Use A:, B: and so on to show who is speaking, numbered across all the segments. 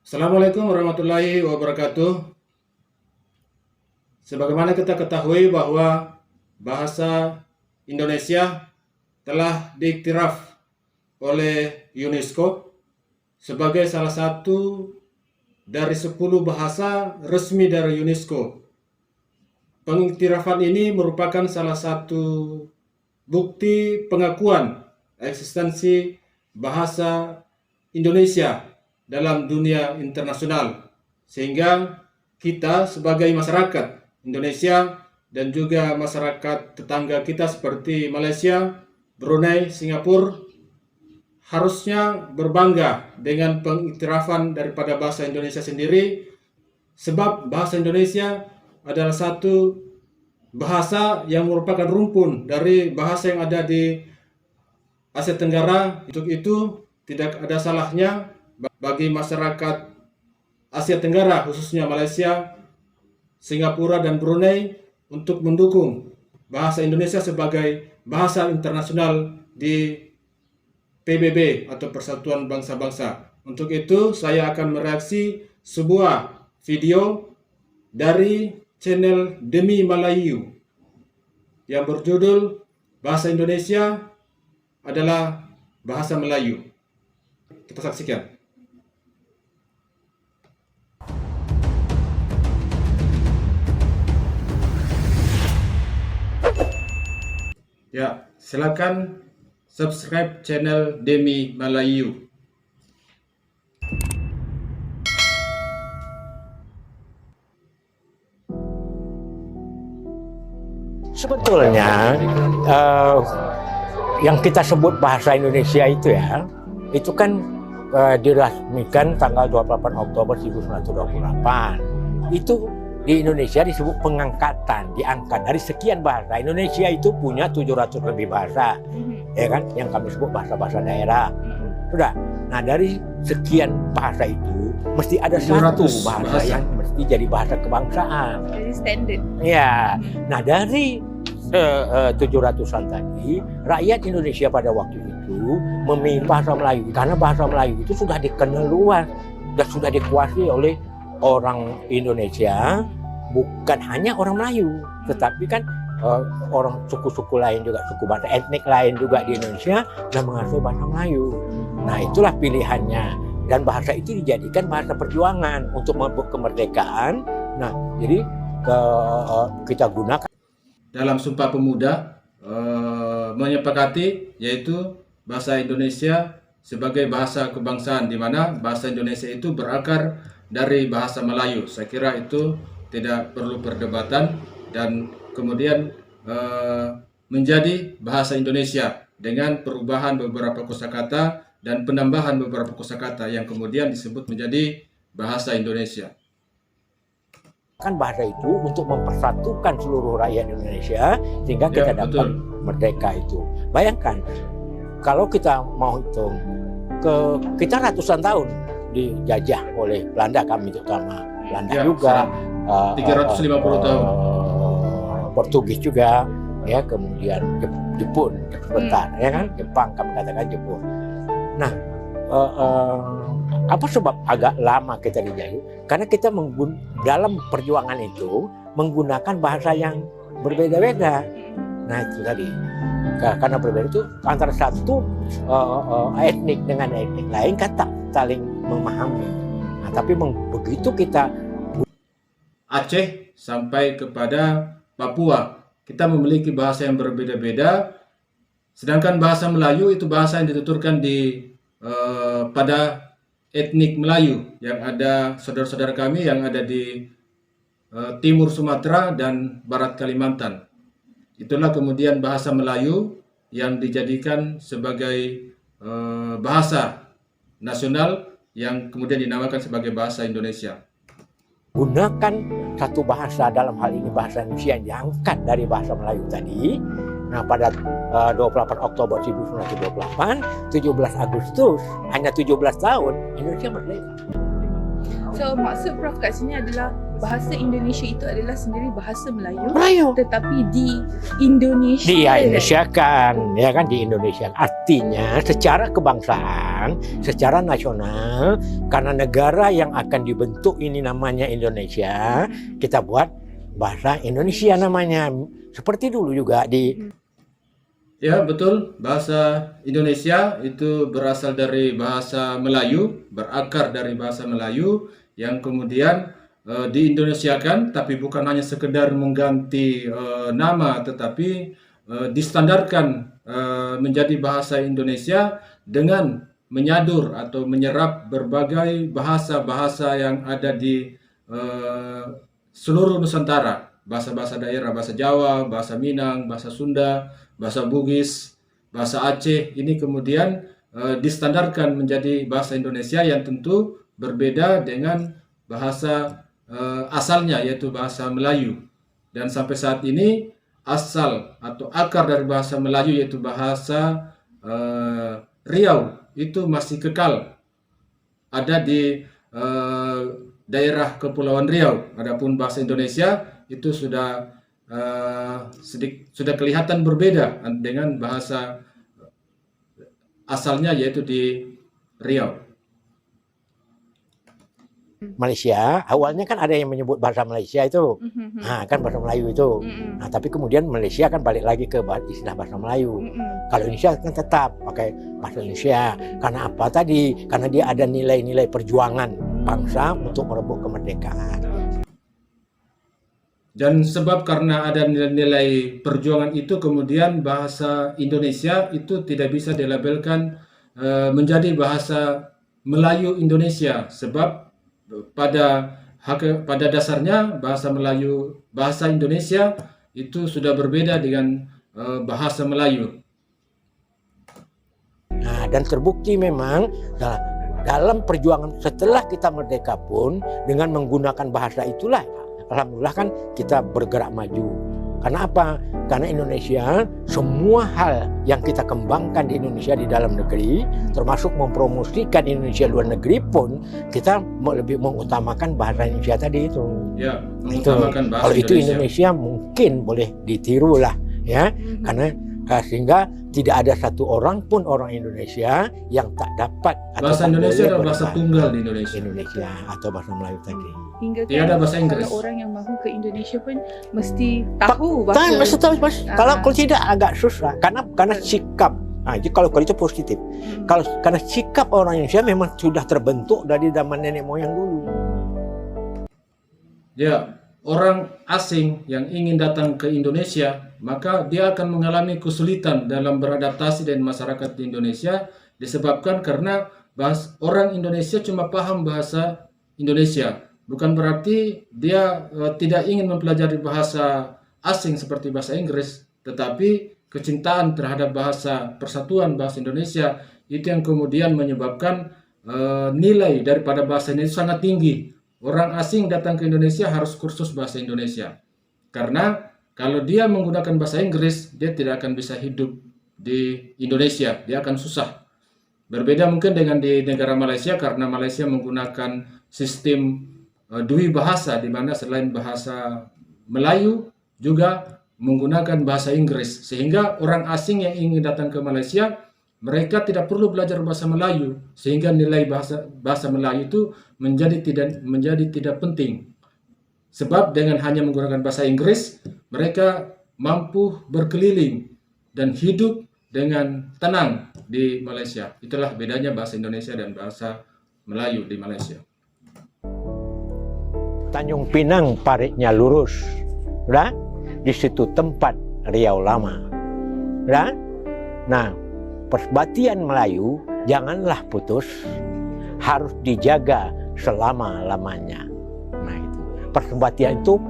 A: Assalamualaikum warahmatullahi wabarakatuh. Sebagaimana kita ketahui bahwa bahasa Indonesia telah diiktiraf oleh UNESCO sebagai salah satu dari 10 bahasa resmi dari UNESCO. Pengiktirafan ini merupakan salah satu bukti pengakuan eksistensi bahasa Indonesia dalam dunia internasional, sehingga kita sebagai masyarakat Indonesia dan juga masyarakat tetangga kita seperti Malaysia, Brunei, Singapura harusnya berbangga dengan pengiktirafan daripada bahasa Indonesia sendiri, sebab bahasa Indonesia adalah satu bahasa yang merupakan rumpun dari bahasa yang ada di Asia Tenggara. Untuk itu tidak ada salahnya bagi masyarakat Asia Tenggara, khususnya Malaysia, Singapura, dan Brunei untuk mendukung bahasa Indonesia sebagai bahasa internasional di PBB atau Persatuan Bangsa-Bangsa. Untuk itu saya akan mereaksi sebuah video dari channel Demi Melayu yang berjudul Bahasa Indonesia adalah Bahasa Melayu. Kita saksikan. Ya, silakan subscribe channel Demi Melayu.
B: Sebetulnya yang kita sebut bahasa Indonesia itu kan diresmikan tanggal 28 Oktober 1928. Itu di Indonesia disebut pengangkatan, diangkat dari sekian bahasa. Indonesia itu punya 700 lebih bahasa, ya kan, yang kami sebut bahasa-bahasa daerah. Sudah. Nah, dari sekian bahasa itu mesti ada satu bahasa yang mesti jadi bahasa kebangsaan.
C: Jadi standard.
B: Ya. Nah, dari 700-an tadi, rakyat Indonesia pada waktu itu memilih bahasa Melayu karena bahasa Melayu itu sudah dikenal luas dan sudah dikuasai oleh orang Indonesia, bukan hanya orang Melayu, tetapi kan orang suku-suku lain juga, suku bangsa etnik lain juga di Indonesia dan menguasai bahasa Melayu. Nah, itulah pilihannya, dan bahasa itu dijadikan bahasa perjuangan untuk membuat kemerdekaan. Nah, jadi kita gunakan
A: Dalam Sumpah Pemuda menyepakati yaitu bahasa Indonesia sebagai bahasa kebangsaan, di mana bahasa Indonesia itu berakar dari bahasa Melayu. Saya kira itu tidak perlu perdebatan, dan kemudian menjadi bahasa Indonesia dengan perubahan beberapa kosakata dan penambahan beberapa kosakata yang kemudian disebut menjadi bahasa Indonesia.
B: Kan bahasa itu untuk mempersatukan seluruh rakyat Indonesia sehingga kita dapat merdeka itu. Bayangkan kalau kita mau hitung, kita ratusan tahun dijajah oleh Belanda, kami terutama Belanda juga
A: 350 tahun,
B: Portugis juga, ya, kemudian Jepun sebentar, ya kan, Jepang, kami katakan Jepun. Nah, apa sebab agak lama kita dijajah? Karena kita dalam perjuangan itu menggunakan bahasa yang berbeda-beda. Nah, itu tadi. Karena berbeda itu antara satu etnik dengan etnik lain kan tak saling memahami. Nah, tapi begitu kita
A: Aceh sampai kepada Papua, kita memiliki bahasa yang berbeda-beda, sedangkan bahasa Melayu itu bahasa yang dituturkan pada etnik Melayu yang ada, saudara-saudara kami yang ada di timur Sumatera dan barat Kalimantan. Itulah kemudian bahasa Melayu yang dijadikan sebagai bahasa nasional yang kemudian dinamakan sebagai bahasa Indonesia.
B: Gunakan satu bahasa, dalam hal ini bahasa Indonesia yang diangkat dari bahasa Melayu tadi. Nah, pada 28 Oktober 1928, 17 Agustus, hanya 17 tahun, Indonesia merdeka.
C: So maksud Prof kat sini adalah bahasa Indonesia itu adalah sendiri bahasa Melayu,
B: Melayu.
C: tetapi di Indonesia.
B: Di-Indonesiakan, ya kan, di-Indonesia. Artinya secara kebangsaan, secara nasional, karena negara yang akan dibentuk ini namanya Indonesia, kita buat bahasa Indonesia namanya. Seperti dulu juga di
A: Ya, betul. Bahasa Indonesia itu berasal dari bahasa Melayu, berakar dari bahasa Melayu yang kemudian diindonesiakan, tapi bukan hanya sekedar mengganti nama, tetapi distandarkan menjadi bahasa Indonesia dengan menyadur atau menyerap berbagai bahasa-bahasa yang ada di seluruh Nusantara. Bahasa-bahasa daerah, bahasa Jawa, bahasa Minang, bahasa Sunda, bahasa Bugis, bahasa Aceh, ini kemudian distandarkan menjadi bahasa Indonesia yang tentu berbeda dengan bahasa asalnya, yaitu bahasa Melayu. Dan sampai saat ini asal atau akar dari bahasa Melayu, yaitu bahasa Riau, itu masih kekal ada di daerah Kepulauan Riau. Adapun bahasa Indonesia itu sudah kelihatan berbeda dengan bahasa asalnya, yaitu di Riau.
B: Malaysia, awalnya kan ada yang menyebut bahasa Malaysia itu, nah kan bahasa Melayu itu. Nah tapi kemudian Malaysia kan balik lagi ke istilah bahasa Melayu. Kalau Indonesia kan tetap pakai bahasa Indonesia. Karena apa tadi? Karena dia ada nilai-nilai perjuangan bangsa untuk merebut kemerdekaan.
A: Dan sebab karena ada nilai-nilai perjuangan itu, kemudian bahasa Indonesia itu tidak bisa dilabelkan menjadi bahasa Melayu Indonesia, sebab pada dasarnya bahasa Melayu, bahasa Indonesia itu sudah berbeda dengan bahasa Melayu.
B: Nah, dan terbukti memang dalam perjuangan setelah kita merdeka pun dengan menggunakan bahasa itulah, alhamdulillah kan kita bergerak maju. Karena apa? Karena Indonesia, semua hal yang kita kembangkan di Indonesia di dalam negeri, termasuk mempromosikan Indonesia luar negeri pun, kita lebih mengutamakan bahasa Indonesia tadi itu.
A: Ya, mengutamakan bahasa
B: kalau itu Indonesia mungkin boleh ditiru lah, ya, karena sehingga tidak ada satu orang pun orang Indonesia yang tak dapat
A: bahasa Indonesia adalah bahasa tunggal di
B: Indonesia atau bahasa Melayu tadi.
C: Hingga
A: tidak ada bahasa Inggris.
C: Kalau orang yang mahu ke Indonesia pun mesti tahu bahasa.
B: Mesti tahu bahasa. Kalau tidak agak susah karena sikap. Nah, jadi kalau itu positif. Karena sikap orang Indonesia memang sudah terbentuk dari zaman nenek moyang dulu.
A: Ya, orang asing yang ingin datang ke Indonesia, maka dia akan mengalami kesulitan dalam beradaptasi dengan masyarakat di Indonesia, disebabkan karena orang Indonesia cuma paham bahasa Indonesia. Bukan berarti dia tidak ingin mempelajari bahasa asing seperti bahasa Inggris, tetapi kecintaan terhadap persatuan bahasa Indonesia itu yang kemudian menyebabkan nilai daripada bahasa ini sangat tinggi. Orang asing datang ke Indonesia harus kursus bahasa Indonesia. Karena kalau dia menggunakan bahasa Inggris, dia tidak akan bisa hidup di Indonesia, dia akan susah. Berbeda mungkin dengan di negara Malaysia, karena Malaysia menggunakan sistem dui bahasa, di mana selain bahasa Melayu juga menggunakan bahasa Inggris, sehingga orang asing yang ingin datang ke Malaysia, mereka tidak perlu belajar bahasa Melayu, sehingga nilai bahasa Melayu itu menjadi tidak penting. Sebab dengan hanya menggunakan bahasa Inggris, mereka mampu berkeliling dan hidup dengan tenang di Malaysia. Itulah bedanya bahasa Indonesia dan bahasa Melayu di Malaysia.
B: Tanjung Pinang paritnya lurus, udah? Di situ tempat Riau lama, udah? Nah, persebatian Melayu janganlah putus, harus dijaga selama-lamanya. Nah itu, persebatian itu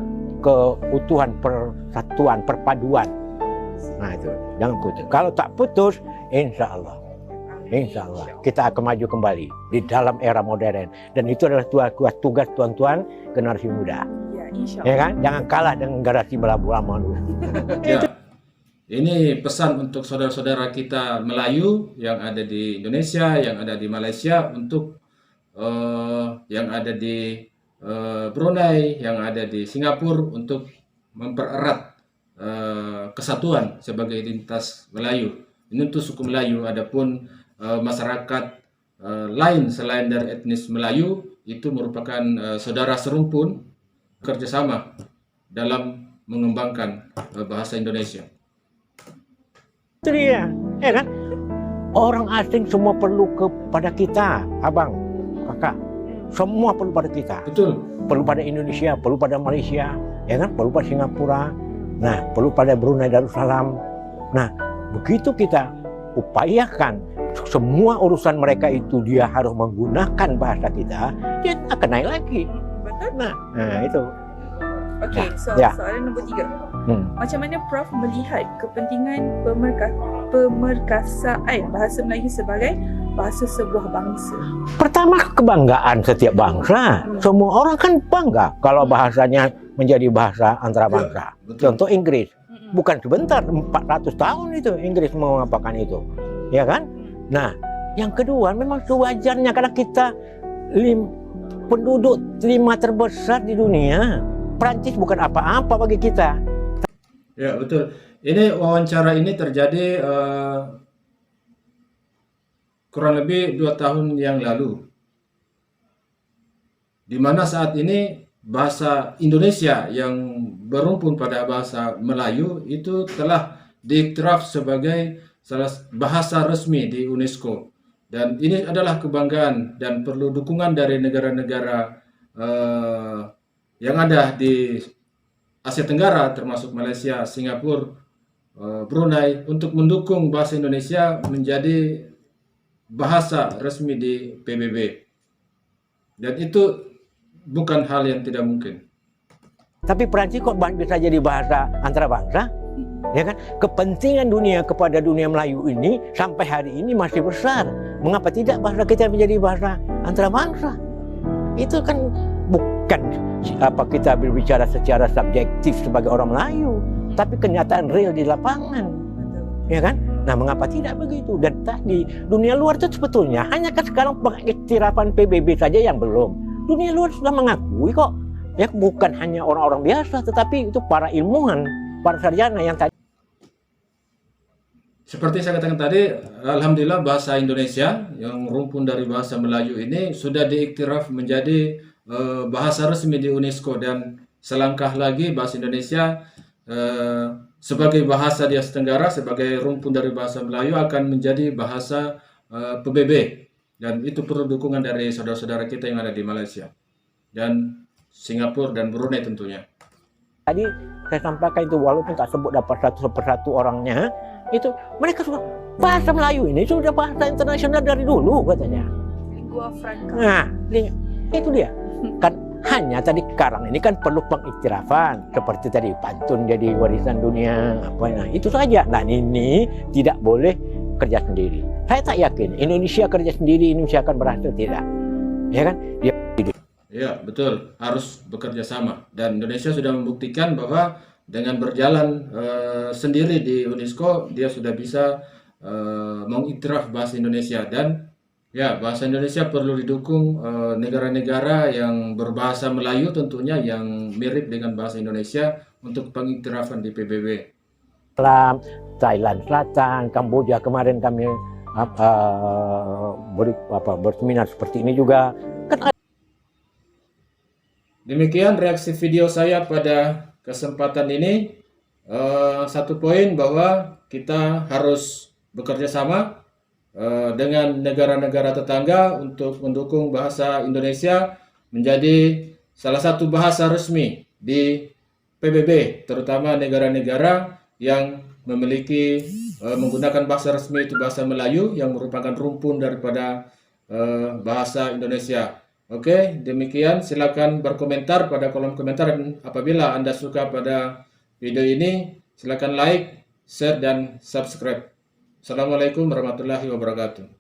B: keutuhan, persatuan, perpaduan. Nah itu, jangan putus. Kalau tak putus, insya Allah kita akan maju kembali di dalam era modern, dan itu adalah tugas tuan-tuan generasi muda. Ya kan? Jangan kalah dengan generasi lama dulu.
A: Ya. Ini pesan untuk saudara-saudara kita Melayu yang ada di Indonesia, yang ada di Malaysia, untuk yang ada di Brunei, yang ada di Singapura untuk mempererat kesatuan sebagai identitas Melayu. Ini untuk suku Melayu. Adapun masyarakat lain selain dari etnis Melayu itu merupakan saudara serumpun, kerjasama dalam mengembangkan bahasa Indonesia.
B: Itu dia, ya kan? Orang asing semua perlu kepada kita, abang, kakak. Semua perlu pada kita.
A: Betul.
B: Perlu pada Indonesia, perlu pada Malaysia, ya kan? Perlu pada Singapura. Nah, perlu pada Brunei Darussalam. Nah, begitu kita upayakan semua urusan mereka itu dia harus menggunakan bahasa kita, dia akan naik lagi.
C: Betul?
B: Nah itu.
C: Okey,
B: Ya.
C: soalan nombor 3.
B: Hmm.
C: Macam mana Prof melihat kepentingan pemerkasaan bahasa Melayu sebagai bahasa sebuah bangsa?
B: Pertama, kebanggaan setiap bangsa. Semua orang kan bangga kalau bahasanya menjadi bahasa antarabangsa.
A: Betul.
B: Contoh Inggris. Bukan sebentar, 400 tahun itu Inggris mengapakan itu. Ya kan? Nah, yang kedua memang sewajarnya karena kita penduduk 5 terbesar di dunia. Prancis bukan apa-apa bagi kita.
A: Ya, betul. Ini wawancara ini terjadi kurang lebih 2 tahun yang lalu, di mana saat ini bahasa Indonesia yang berumpun pada bahasa Melayu itu telah diiktiraf sebagai bahasa resmi di UNESCO. Dan ini adalah kebanggaan dan perlu dukungan dari negara-negara yang ada di Asia Tenggara, termasuk Malaysia, Singapura, Brunei, untuk mendukung bahasa Indonesia menjadi bahasa resmi di PBB. Dan itu bukan hal yang tidak mungkin.
B: Tapi Prancis kok bisa jadi bahasa antarabangsa? Ya kan? Kepentingan dunia kepada dunia Melayu ini sampai hari ini masih besar. Mengapa tidak bahasa kita menjadi bahasa antarabangsa? Itu kan bukan apa kita berbicara secara subjektif sebagai orang Melayu, tapi kenyataan real di lapangan. Ya kan? Nah, mengapa tidak begitu? Dan tadi dunia luar itu sebetulnya hanya kan sekarang pengiktirafan PBB saja yang belum. Dunia luar sudah mengakui kok. Ya, bukan hanya orang-orang biasa, tetapi itu para ilmuwan, para sarjana yang tadi.
A: Seperti saya katakan tadi, alhamdulillah bahasa Indonesia yang rumpun dari bahasa Melayu ini sudah diiktiraf menjadi bahasa resmi di UNESCO, dan selangkah lagi bahasa Indonesia sebagai bahasa di Asia Tenggara, sebagai rumpun dari bahasa Melayu akan menjadi bahasa PBB, dan itu perlu dukungan dari saudara-saudara kita yang ada di Malaysia dan Singapura dan Brunei tentunya.
B: Tadi saya sampaikan itu walaupun tak sebut dapat satu persatu orangnya, itu mereka sudah bahasa Melayu ini sudah bahasa internasional dari dulu katanya.
C: Lingua franca.
B: Nah, itu dia. Kan hanya tadi sekarang ini kan perlu pengiktirafan seperti tadi pantun jadi warisan dunia apa, nah itu saja. Nah, ini tidak boleh kerja sendiri. Saya tak yakin Indonesia kerja sendiri Indonesia akan berhasil, tidak. Ya kan?
A: Ya, betul, harus bekerja sama, dan Indonesia sudah membuktikan bahwa dengan berjalan sendiri di UNESCO dia sudah bisa mengiktiraf bahasa Indonesia. Dan ya, bahasa Indonesia perlu didukung negara-negara yang berbahasa Melayu tentunya yang mirip dengan bahasa Indonesia untuk pengiktirafan di PBB.
B: Thailand Selatan, Kamboja kemarin kami berseminar seperti ini juga. Kan
A: demikian reaksi video saya pada kesempatan ini. Satu poin bahwa kita harus bekerja sama dengan negara-negara tetangga untuk mendukung bahasa Indonesia menjadi salah satu bahasa resmi di PBB, terutama negara-negara yang memiliki menggunakan bahasa resmi itu bahasa Melayu yang merupakan rumpun daripada bahasa Indonesia. Oke, demikian, silakan berkomentar pada kolom komentar, dan apabila Anda suka pada video ini silakan like, share, dan subscribe. Assalamualaikum warahmatullahi wabarakatuh.